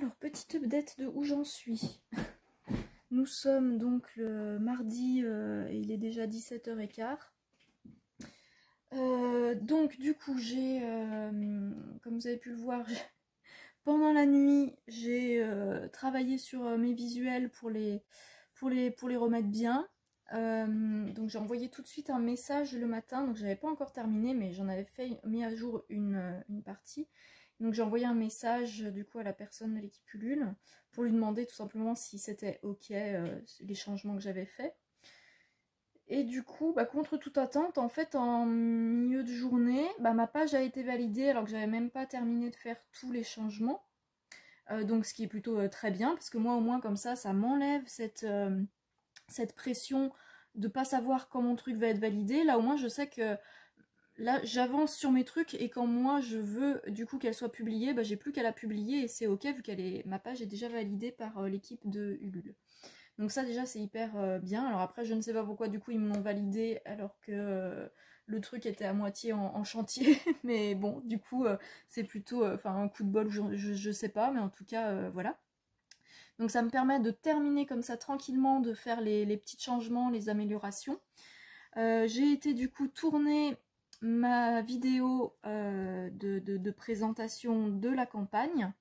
Alors, petite update de où j'en suis. Nous sommes donc le mardi et il est déjà 17h15. Donc du coup j'ai, comme vous avez pu le voir, pendant la nuit j'ai travaillé sur mes visuels pour les remettre bien. Donc j'ai envoyé tout de suite un message le matin, donc j'avais pas encore terminé mais j'en avais mis à jour une partie. Donc j'ai envoyé un message du coup à la personne de l'équipe Ulule pour lui demander tout simplement si c'était ok les changements que j'avais faits. Et du coup, contre toute attente, en fait, en milieu de journée, ma page a été validée alors que j'avais même pas terminé de faire tous les changements. Donc ce qui est plutôt très bien, parce que moi au moins comme ça m'enlève cette pression de pas savoir quand mon truc va être validé. Là au moins je sais que là j'avance sur mes trucs et quand moi je veux du coup qu'elle soit publiée, j'ai plus qu'à la publier et c'est ok vu ma page est déjà validée par l'équipe de Ulule. Donc ça déjà c'est hyper bien. Alors après je ne sais pas pourquoi du coup ils me l'ont validé alors que le truc était à moitié en chantier. Mais bon du coup c'est plutôt un coup de bol, je sais pas, mais en tout cas voilà. Donc ça me permet de terminer comme ça tranquillement, de faire les petits changements, les améliorations. J'ai été du coup tourner ma vidéo de présentation de la campagne.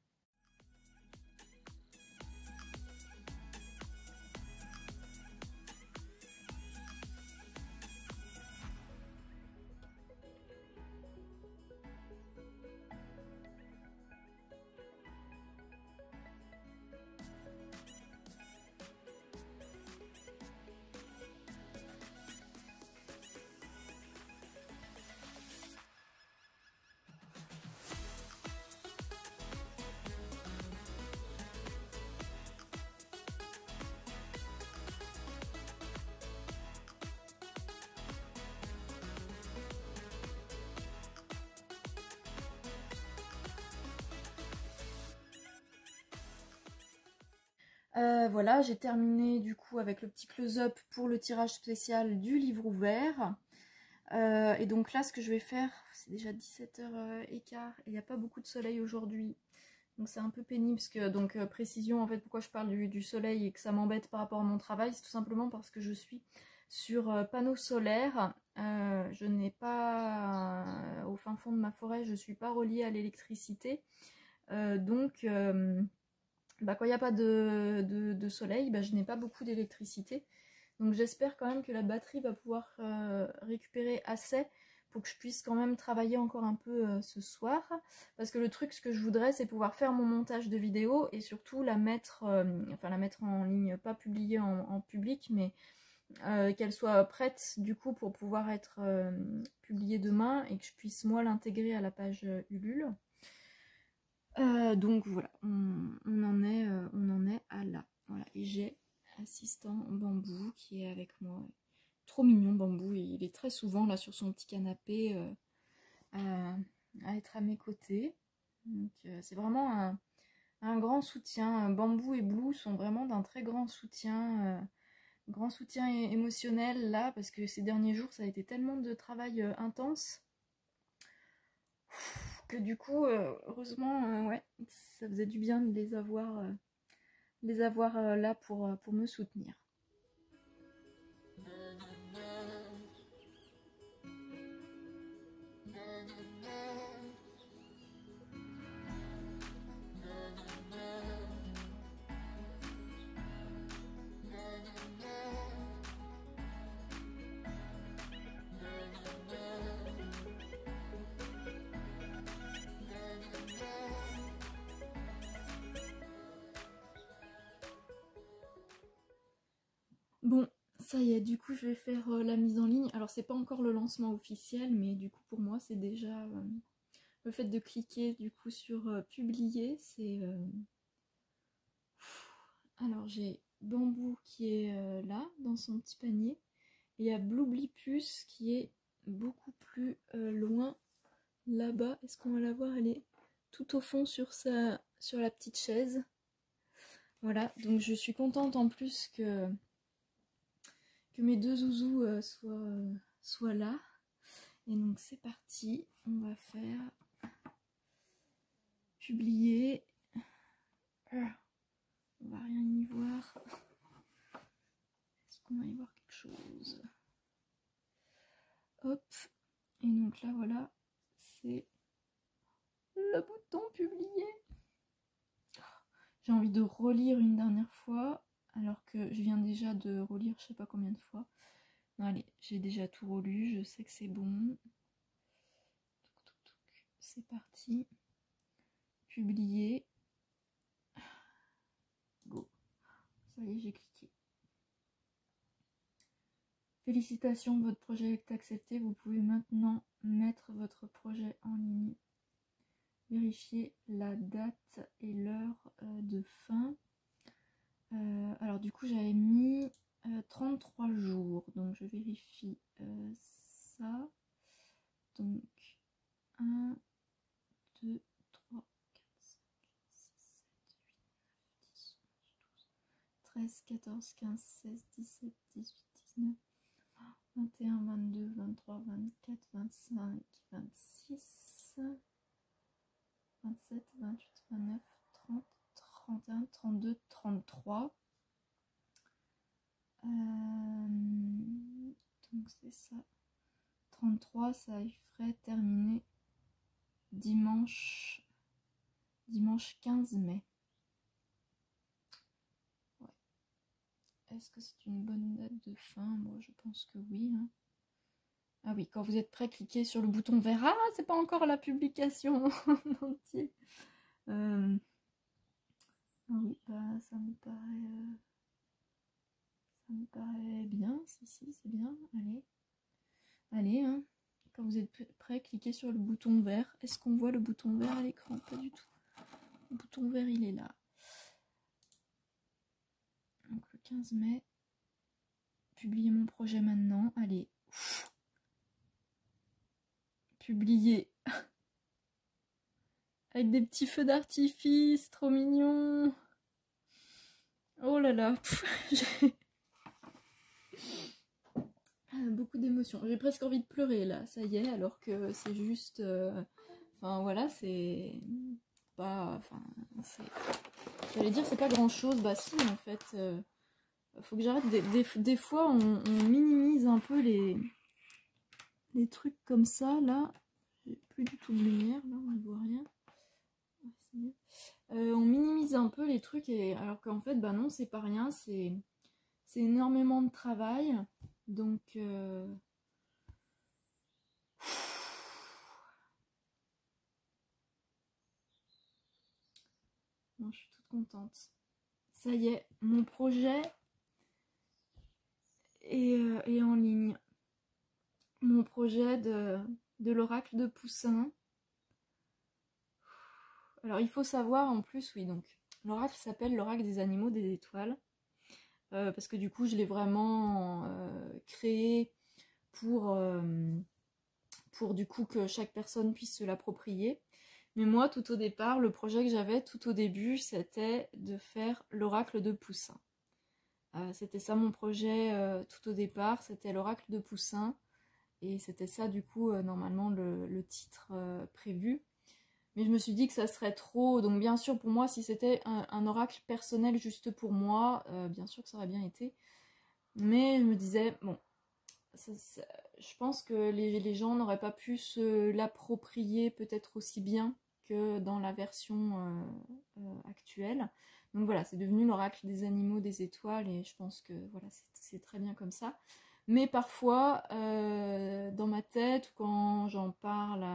Voilà, j'ai terminé du coup avec le petit close-up pour le tirage spécial du livre ouvert. Et donc là, ce que je vais faire, c'est déjà 17h15 et il n'y a pas beaucoup de soleil aujourd'hui. Donc c'est un peu pénible parce que, donc précision en fait pourquoi je parle du soleil et que ça m'embête par rapport à mon travail, c'est tout simplement parce que je suis sur panneau solaire. Je n'ai pas, au fin fond de ma forêt, je ne suis pas reliée à l'électricité. Donc quand il n'y a pas de soleil, je n'ai pas beaucoup d'électricité. Donc j'espère quand même que la batterie va pouvoir récupérer assez pour que je puisse quand même travailler encore un peu ce soir. Parce que le truc, ce que je voudrais, c'est pouvoir faire mon montage de vidéo et surtout la mettre en ligne, pas publiée en public, mais qu'elle soit prête du coup pour pouvoir être publiée demain et que je puisse moi l'intégrer à la page Ulule. Donc voilà, on en est à là. Voilà, et j'ai assistant Bambou qui est avec moi. Trop mignon Bambou, et il est très souvent là sur son petit canapé à être à mes côtés. Donc c'est vraiment un grand soutien. Bambou et Blue sont vraiment d'un très grand soutien émotionnel là, parce que ces derniers jours ça a été tellement de travail intense que du coup heureusement ouais, ça faisait du bien de les avoir là pour me soutenir. Bon, ça y est, du coup je vais faire la mise en ligne. Alors c'est pas encore le lancement officiel, mais du coup pour moi c'est déjà le fait de cliquer du coup sur publier, c'est alors j'ai Bambou qui est là dans son petit panier, et il y a Bloublipus qui est beaucoup plus loin là-bas. Est-ce qu'on va la voir? Elle est tout au fond sur la petite chaise. Voilà, donc je suis contente en plus que mes deux zouzous soient là. Et donc c'est parti, on va faire publier. Donc là voilà, c'est le bouton publier. J'ai envie de relire une dernière fois, alors que je viens déjà de relire je sais pas combien de fois. Non, allez, j'ai déjà tout relu, je sais que c'est bon. C'est parti. Publier. Go. Ça y est, j'ai cliqué. Félicitations, votre projet est accepté. Vous pouvez maintenant mettre votre projet en ligne. Vérifier la date et l'heure de fin. Alors du coup, j'avais mis 33 jours. Donc je vérifie ça. Donc 1, 2, 3, 4, 5, 6, 7, 8, 9, 10, 11, 12, 13, 14, 15, 16, 17, 18, 19, 21, 22, 23, 24, 25, 26, 27, 28, 29, 30, 31, 32, 33. Donc c'est ça. 33, ça ferait terminer dimanche 15 mai. Ouais. Est-ce que c'est une bonne date de fin? Moi, je pense que oui. Hein. Ah oui, quand vous êtes prêt, cliquez sur le bouton vert. Ah, c'est pas encore la publication en entier. Ah oui, bah ça me paraît bien. Si, c'est bien. Allez, hein. Quand vous êtes prêt, cliquez sur le bouton vert. Est-ce qu'on voit le bouton vert à l'écran? Pas du tout. Le bouton vert, il est là. Donc le 15 mai. Publier mon projet maintenant. Allez. Publier. Avec des petits feux d'artifice. Trop mignon. Oh là là. J'ai beaucoup d'émotions. J'ai presque envie de pleurer là. Ça y est. Alors que c'est juste... Enfin voilà, c'est... Pas... Enfin... J'allais dire c'est pas grand chose. Bah si en fait... Faut que j'arrête. Des fois, on minimise un peu les trucs comme ça. Là, j'ai plus du tout de lumière. Là, on ne voit rien. On minimise un peu les trucs, alors qu'en fait, bah non, c'est pas rien. C'est énormément de travail. Donc, non, je suis toute contente. Ça y est, mon projet est en ligne. Mon projet de l'oracle de Poussin. Alors il faut savoir en plus, oui, donc l'oracle s'appelle l'oracle des animaux des étoiles. Parce que du coup je l'ai vraiment créé pour du coup que chaque personne puisse se l'approprier. Mais moi tout au départ, le projet que j'avais tout au début, c'était de faire l'oracle de Poussin. C'était ça mon projet tout au départ, c'était l'oracle de Poussin. Et c'était ça du coup normalement le titre prévu. Mais je me suis dit que ça serait trop, donc bien sûr pour moi si c'était un oracle personnel juste pour moi, bien sûr que ça aurait bien été. Mais je me disais, bon, je pense que les gens n'auraient pas pu se l'approprier peut-être aussi bien que dans la version actuelle. Donc voilà, c'est devenu l'oracle des animaux des étoiles et je pense que voilà, c'est très bien comme ça. Mais parfois, dans ma tête, quand j'en parle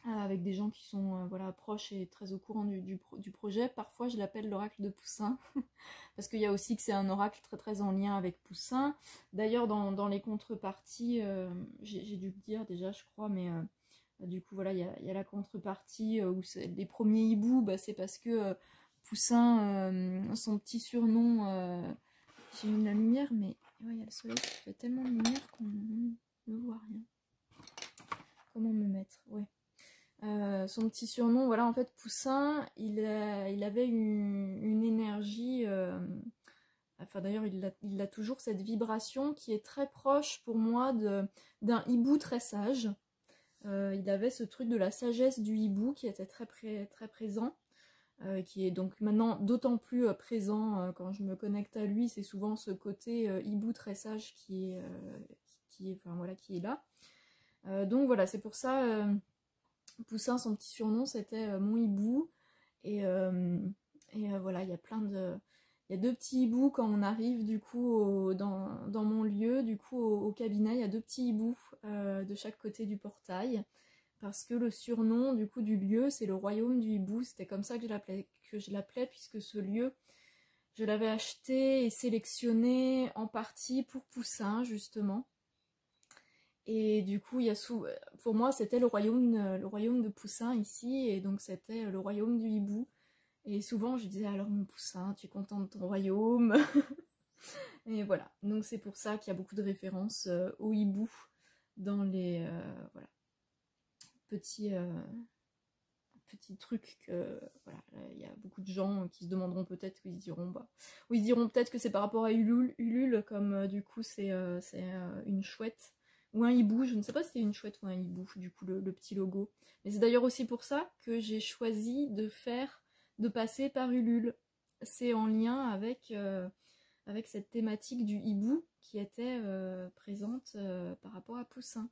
avec des gens qui sont voilà, proches et très au courant du projet, parfois je l'appelle l'oracle de Poussin, parce qu'il y a aussi que c'est un oracle très très en lien avec Poussin. D'ailleurs dans les contreparties, j'ai dû le dire déjà je crois, mais du coup voilà, il y a la contrepartie où les premiers hiboux, bah, c'est parce que Poussin, son petit surnom, j'ai mis la lumière, mais ouais, il y a le soleil qui fait tellement de lumière qu'on ne voit rien. Comment me mettre? Ouais. Son petit surnom, voilà, en fait, Poussin, il avait une énergie, enfin d'ailleurs, il a toujours cette vibration qui est très proche pour moi d'un hibou très sage. Il avait ce truc de la sagesse du hibou qui était très présent, qui est donc maintenant d'autant plus présent quand je me connecte à lui. C'est souvent ce côté hibou très sage qui est là. Donc voilà, c'est pour ça, Poussin, son petit surnom, c'était mon hibou. Et, voilà, il y a plein de... Il y a deux petits hiboux quand on arrive du coup dans mon lieu, du coup au cabinet, il y a deux petits hiboux de chaque côté du portail. Parce que le surnom du coup du lieu, c'est le royaume du hibou. C'était comme ça que je l'appelais, puisque ce lieu, je l'avais acheté et sélectionné en partie pour Poussin, justement. Et du coup, pour moi, c'était le royaume de Poussin ici, et donc c'était le royaume du hibou. Et souvent, je disais, alors mon Poussin, tu es content de ton royaume? Et voilà, donc c'est pour ça qu'il y a beaucoup de références au hibou dans les voilà, petits, trucs que, voilà, il y a beaucoup de gens qui se demanderont peut-être, ou ils se diront peut-être que c'est par rapport à Ulule, comme du coup c'est une chouette, ou un hibou, je ne sais pas si c'est une chouette ou un hibou, du coup le petit logo. Mais c'est d'ailleurs aussi pour ça que j'ai choisi de passer par Ulule. C'est en lien avec cette thématique du hibou qui était présente par rapport à Poussin.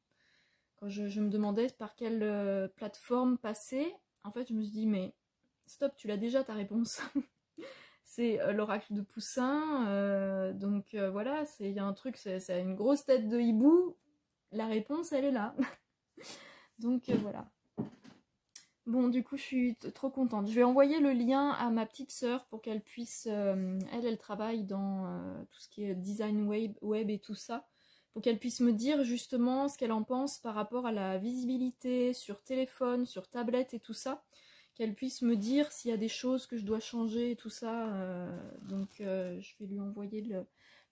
Quand je me demandais par quelle plateforme passer, en fait je me suis dit mais stop, tu l'as déjà ta réponse. C'est l'oracle de Poussin, donc voilà, il y a un truc, c'est une grosse tête de hibou, la réponse elle est là. Donc voilà. Bon, du coup, je suis trop contente. Je vais envoyer le lien à ma petite sœur pour qu'elle puisse... elle travaille dans tout ce qui est design web et tout ça. Pour qu'elle puisse me dire justement ce qu'elle en pense par rapport à la visibilité sur téléphone, sur tablette et tout ça. Qu'elle puisse me dire s'il y a des choses que je dois changer et tout ça. Donc, je vais lui envoyer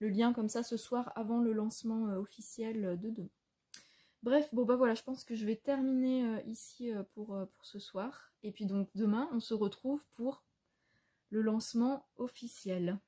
le lien comme ça ce soir avant le lancement officiel de demain. Bref, bon bah voilà, je pense que je vais terminer ici pour ce soir. Et puis donc demain, on se retrouve pour le lancement officiel.